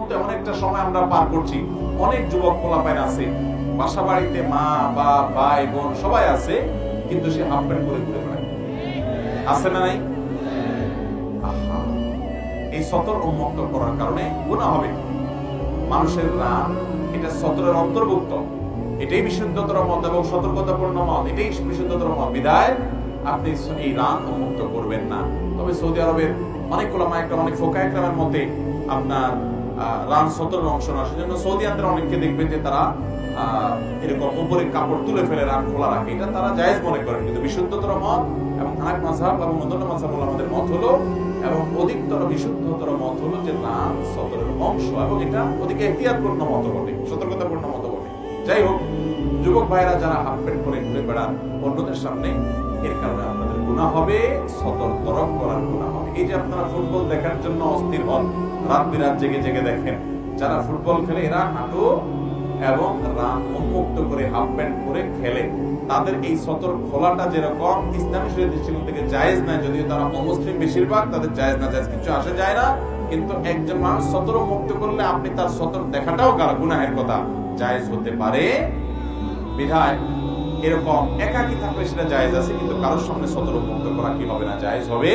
তো এমন একটা সময় আমরা পার করছি, অনেক যুবক পোলাপাইন আছে, বাসা বাড়িতে মা বা ভাই বোন সবাই আছে, কিন্তু সে হাফ প্যান্ট পরে ঘুরে বেড়ায়। আছে না নাই? এই সতর উন্মুক্ত করার কারণে গুনাহ হবে। মানুষের রান এটা সতরের অন্তর্ভুক্ত, এটাই বিশুদ্ধতর মত এবং সতর্কতাপূর্ণ মত, এটাই বিশুদ্ধতর মত। বিদায় আপনি এই রান উন্মুক্ত করবেন না। তবে সৌদি আরবের অনেক ওলামা একরাম, অনেক ফোকাহ একরামের মতে আপনার রান সতরের অংশ না, সেজন্য সৌদি আরবের অনেককে দেখবেন যে তারা এরকম উপরে কাপড় তুলে ফেলে রান খোলা রাখে, এটা তারা জায়েজ মনে করেন। কিন্তু বিশুদ্ধতর মত এবং হানাফি মাযহাব এবং অন্যান্য মাযহাব ওলামাদের মত হলো, এবং অধিকতর বিশুদ্ধতর মত হলো যে রান সতরের অংশ, এবং এটা ওদিকে এহতিয়াতপূর্ণ মত বটে, সতর্কতাপূর্ণ মত বটে। যাই হোক, যুবক ভাইরা যারা হাফ প্যান্ট পরে ঘুরে বেড়ান অন্যদের সামনে, এর কারণে আপনাদের গুনাহ হবে, সতর তরক করার গুনাহ হবে। এই যে আপনারা ফুটবল দেখার জন্য অস্থির হন, রাত বিরাত জেগে জেগে দেখেন, যারা ফুটবল খেলে এরা হাঁটু এবং রান উন্মুক্ত করে হাফ প্যান্ট পরে খেলে, তাদের এই সতর খোলাটা যেরকম ইসলামী শরীয়তের দৃষ্টিকোণ থেকে জায়েজ না, যদিও তারা অমুসলিম বেশিরভাগ, তাদের জায়েজ না জায়েজ কিছু আসে যায় না, কিন্তু একজন মানুষ সতর মুক্ত করলে আপনি তার সতর দেখাটাও গুনাহের কথা, জায়েজ হতে পারে। বিধায় এরকম একাকী থাকলে সেটা জায়েজ আছে, কিন্তু কারোর সামনে সতর মুক্ত করা কি হবে না, জায়েজ হবে।